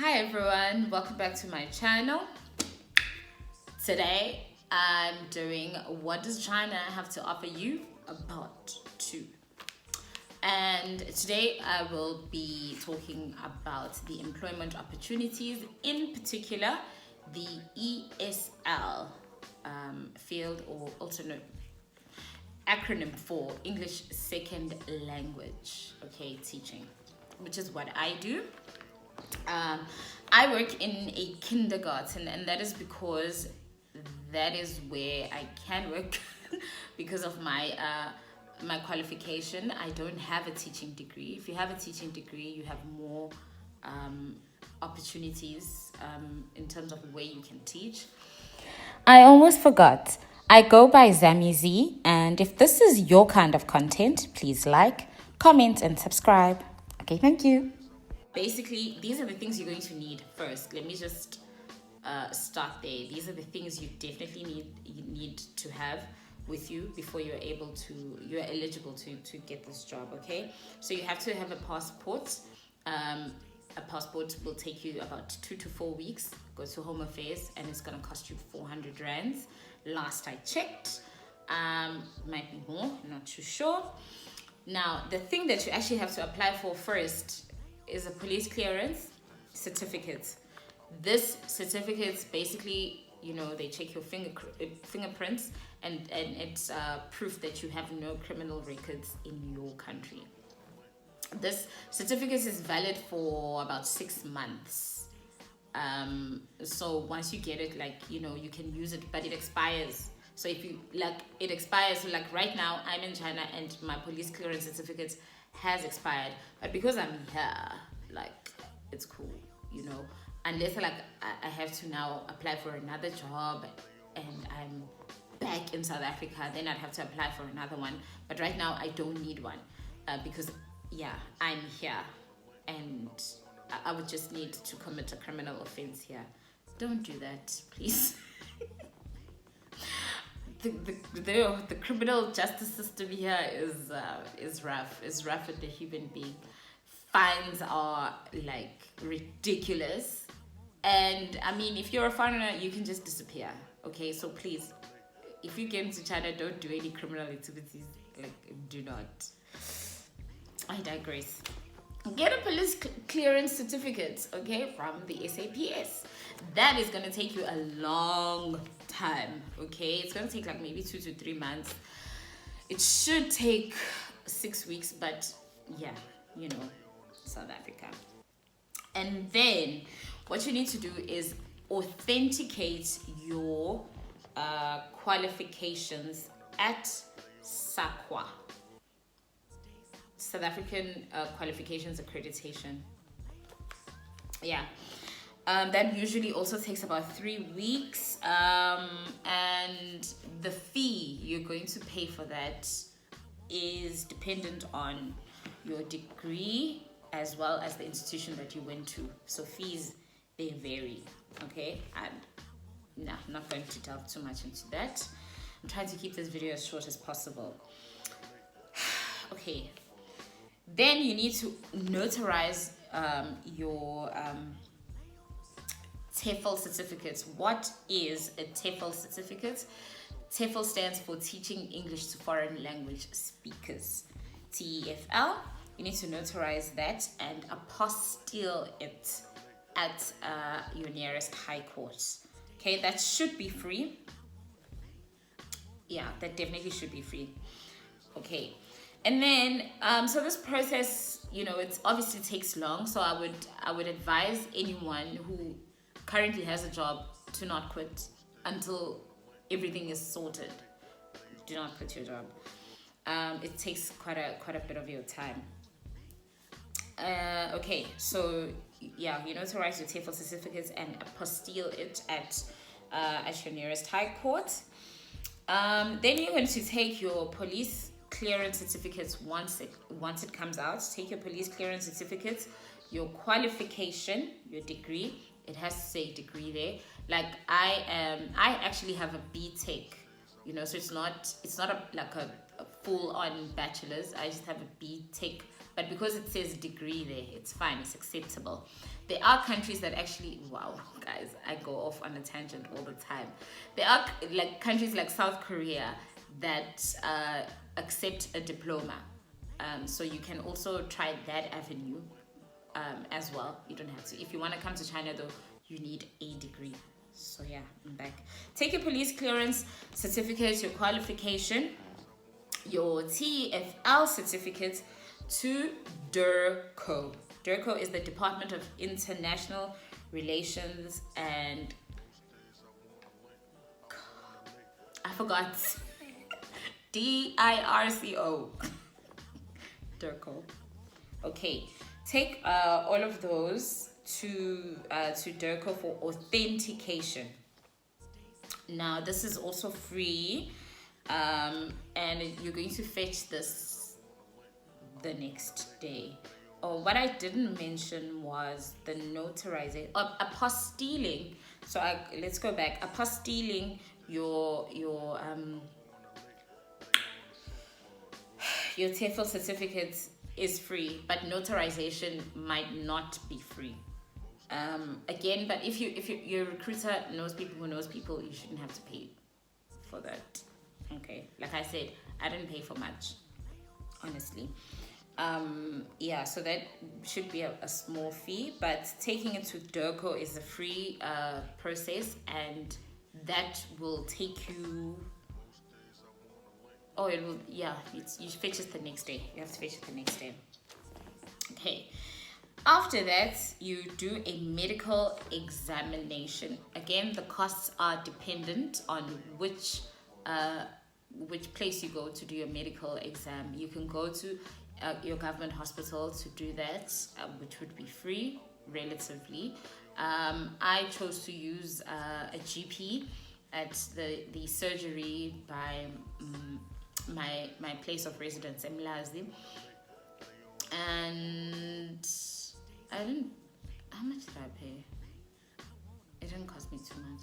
Hi everyone, welcome back to my channel. Today I'm doing What Does China Have to Offer You? Part 2. And today I will be talking about the employment opportunities, in particular the ESL field, or alternate acronym for English Second Language, teaching, which is what I do. I work in a kindergarten, and that is because that is where I can work because of my qualification. I don't have a teaching degree. If you have a teaching degree, you have more opportunities in terms of where you can teach. I almost forgot. I go by Zamizi, and if this is your kind of content, please like, comment, and subscribe. Okay, thank you. Basically, these are the things you're going to need first. Let me just start there. These are the things you definitely need to have with you before you're eligible to get this job. Okay, so you have to have a passport. A passport will take you about 2 to 4 weeks. Go to Home Affairs, and it's gonna cost you 400 rands. Last I checked, might be more. Not too sure. Now, the thing that you actually have to apply for first is a police clearance certificate. This certificate basically, they check your fingerprints, and it's proof that you have no criminal records in your country. This certificate is valid for about 6 months. So once you get it, you can use it, but it expires. So if you it expires. So right now, I'm in China, and my police clearance certificate has expired. But because I'm here, it's cool, Unless I have to now apply for another job, and I'm back in South Africa, then I'd have to apply for another one. But right now, I don't need one because I'm here, and I would just need to commit a criminal offense here. Don't do that, please. The criminal justice system here is rough. It's rough with the human being. Fines are ridiculous, and I mean, if you're a foreigner, you can just disappear. Okay, so please, if you get into China, don't do any criminal activities. Do not. I digress. Get a police clearance certificate, from the SAPS. That is gonna take you a long time. It's gonna take maybe 2 to 3 months. It should take 6 weeks, but South Africa. And then what you need to do is authenticate your qualifications at SAQA, South African Qualifications Accreditation. That usually also takes about 3 weeks, and the fee you're going to pay for that is dependent on your degree as well as the institution that you went to. So fees, they vary. I'm not going to delve too much into that. I'm trying to keep this video as short as possible. Then you need to notarize your TEFL certificates. What is a TEFL certificate? TEFL stands for Teaching English to Foreign Language Speakers. TEFL. You need to notarize that and apostille it at your nearest high court. That should be free. That definitely should be free. And then so this process, it obviously takes long. So I would advise anyone who currently has a job to not quit until everything is sorted. Do not quit your job. It takes quite a bit of your time. So you notarize your TEFL certificates and apostille it at your nearest high court. Then you're going to take your police clearance certificates once it comes out. Take your police clearance certificates, your qualification, your degree. It has to say degree there. I actually have a BTech, so it's not a full-on bachelor's. I just have a BTech but because it says degree there, it's fine, it's acceptable. There are countries that actually, wow, guys, I go off on a tangent all the time. There are like countries like South Korea that accept a diploma. So you can also try that avenue as well. You don't have to. If you want to come to China though, you need a degree. So yeah, I'm back. Take your police clearance certificate, your qualification, your TFL certificate to DIRCO. DIRCO is the Department of International Relations and I forgot. DIRCO. DIRCO. Okay, take all of those to DIRCO for authentication. Now this is also free, and you're going to fetch this the next day. Oh, what I didn't mention was the notarization, apostilling. So let's go back. Apostilling your TEFL certificates is free, but notarization might not be free. Again, but if your recruiter knows people who knows people, you shouldn't have to pay for that. Okay, like I said, I didn't pay for much, honestly. Yeah, so that should be a small fee, but taking it to DIRCO is a free process, and that will take you. Oh, it will. Yeah, you fetch it the next day. You have to fetch it the next day. Okay. After that, you do a medical examination. Again, the costs are dependent on which place you go to do your medical exam. You can go to your government hospital to do that, which would be free, relatively. I chose to use a GP at the surgery by my place of residence, Emlazi. And I didn't. How much did I pay? It didn't cost me too much.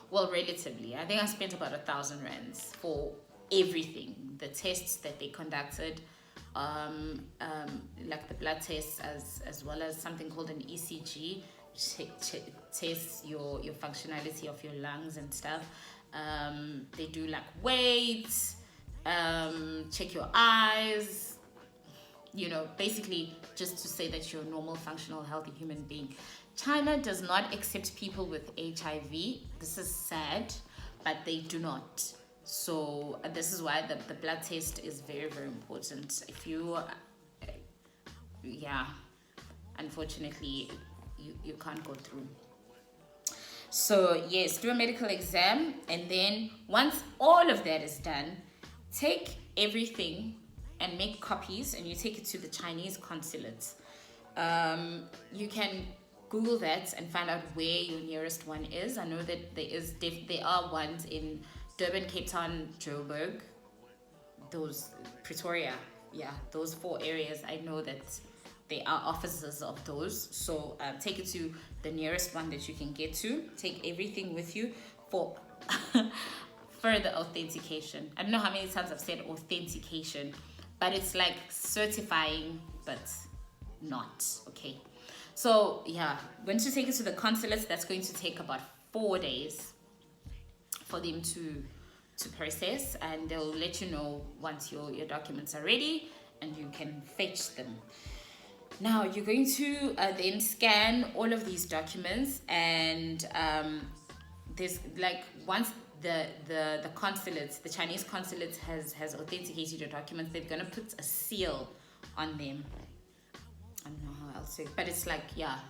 Well, relatively, I think I spent about 1,000 rands for everything. The tests that they conducted, like the blood tests, as well as something called an ECG, tests your functionality of your lungs and stuff. They do like weights, check your eyes. You know, basically just to say that you're a normal, functional, healthy human being. China does not accept people with HIV. This is sad, but they do not. So this is why the blood test is very, very important. If you, unfortunately, you can't go through. So yes, do a medical exam, and then once all of that is done, take everything and make copies, and you take it to the Chinese consulate. You can Google that and find out where your nearest one is. I know that there are ones in Durban, Cape Town, Joburg, those Pretoria, those 4 areas. I know that there are offices of those. So take it to the nearest one that you can get to. Take everything with you for further authentication. I don't know how many times I've said authentication, but it's like certifying, but not, okay? So yeah, once you take it to the consulates, that's going to take about 4 days for them to process, and they'll let you know once your documents are ready and you can fetch them. Now you're going to then scan all of these documents, and there's like once the consulate, the Chinese consulate has authenticated your documents, they're gonna put a seal on them. I don't know how else to, but it's like,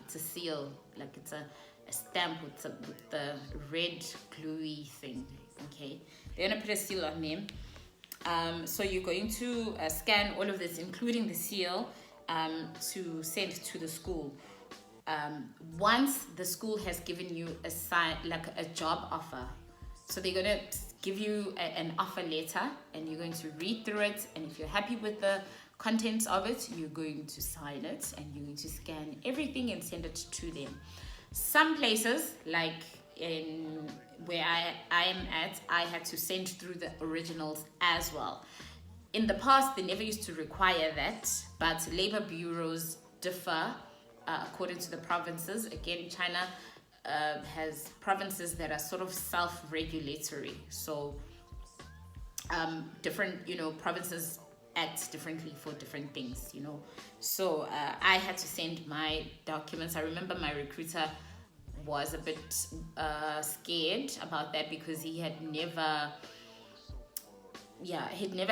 it's a seal, like it's a stamp with the red gluey thing. Okay, they're gonna put a seal on them. So you're going to scan all of this, including the seal, to send to the school. Once the school has given you a job offer, so they're gonna give you an offer letter, and you're going to read through it, and if you're happy with the contents of it, you're going to sign it, and you're going to scan everything and send it to them. Some places, like in where I am at, I had to send through the originals as well. in the past, they never used to require that, but labor bureaus differ according to the provinces. Again, China has provinces that are sort of self-regulatory. So different, provinces act differently for different things, So I had to send my documents. I remember my recruiter was a bit scared about that because he'd never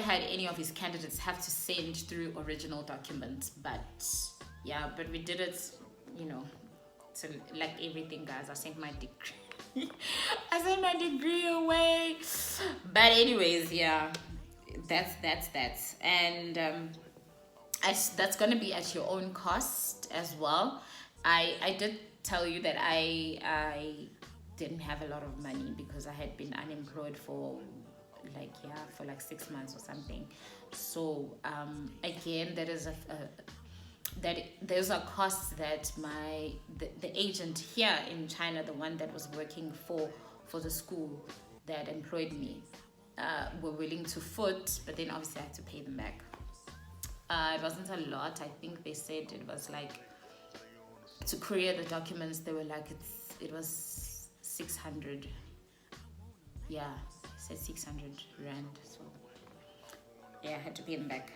had any of his candidates have to send through original documents. But we did it, so like everything, guys. I sent my degree. I sent my degree away. But anyways, that's and that's gonna be at your own cost as well. I did tell you that I didn't have a lot of money because I had been unemployed for like 6 months or something. So again, that is those are costs that the agent here in China, the one that was working for the school that employed me, were willing to foot, but then obviously I had to pay them back. It wasn't a lot. I think they said it was like, to courier the documents, they were like, it was 600. Yeah, it said 600 rand. So yeah, I had to pay them back.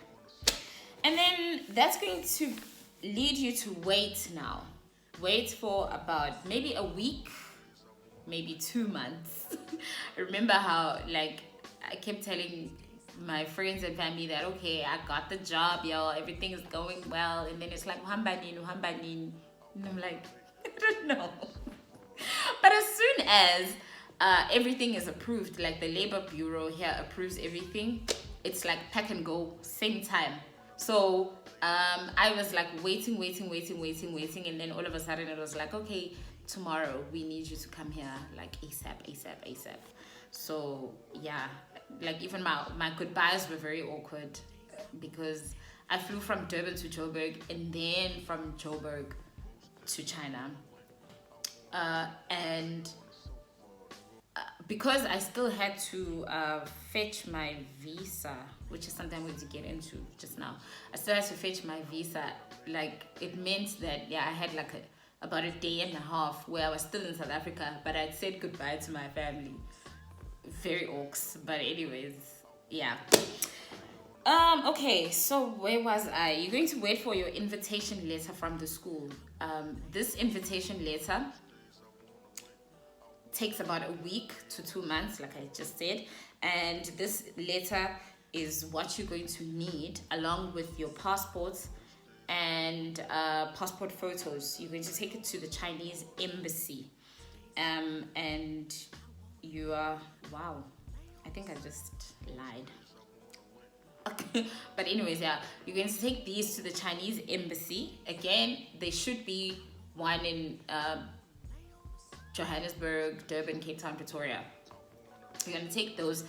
And then that's going to lead you to wait now. Wait for about maybe a week, maybe 2 months. Remember how I kept telling my friends and family that, okay, I got the job, y'all, everything is going well. And then it's like, Hambanin. And I'm like, I don't know. But as soon as everything is approved, like the labor bureau here approves everything, it's like pack and go, same time. So I was like waiting, and then all of a sudden it was like, okay, tomorrow we need you to come here, like ASAP. So yeah, like even my goodbyes were very awkward because I flew from Durban to Joburg and then from Joburg to China, and because I still had to fetch my visa, which is something I'm going to get into just now. I still had to fetch my visa. Like, it meant that I had like about a day and a half where I was still in South Africa, but I'd said goodbye to my family. Very orcs, but anyways, yeah. Okay, so where was I? You're going to wait for your invitation letter from the school. This invitation letter takes about a week to 2 months, like I just said, and this letter is what you're going to need along with your passports and passport photos. You're going to take it to the Chinese embassy, and you are, wow, I think I just lied. Okay. But anyways, you're going to take these to the Chinese embassy. Again, there should be one in Johannesburg, Durban, Cape Town, Pretoria. You're going to take those,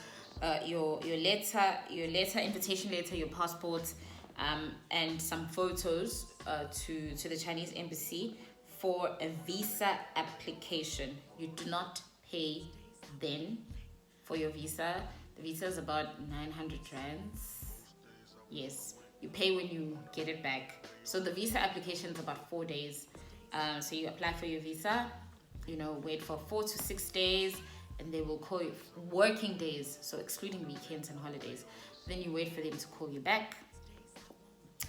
your letter, invitation letter, your passport, and some photos to the Chinese embassy for a visa application. You do not pay then for your visa. The visa is about 900 rands. Yes, you pay when you get it back. So the visa application is about 4 days. So you apply for your visa, wait for 4 to 6 days, and they will call you, working days, so excluding weekends and holidays. Then you wait for them to call you back,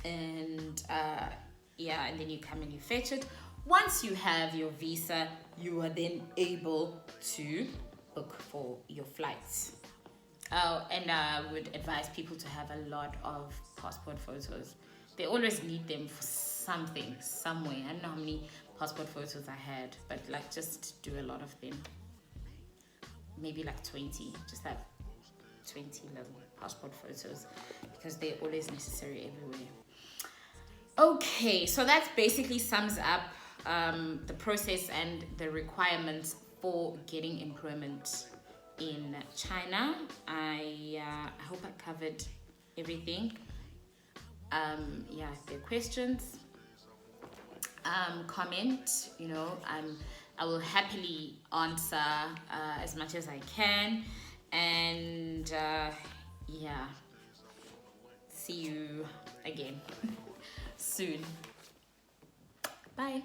and and then you come and you fetch it. Once you have your visa, you are then able to book for your flights. And I would advise people to have a lot of passport photos. They always need them for something, somewhere. I don't know how many passport photos I had, but like just do a lot of them. Maybe like 20. Just have 20 little passport photos because they're always necessary everywhere. Okay, so that basically sums up the process and the requirements for getting employment in China. I hope I covered everything. If there are questions, comment, I will happily answer as much as I can. And see you again soon. Bye.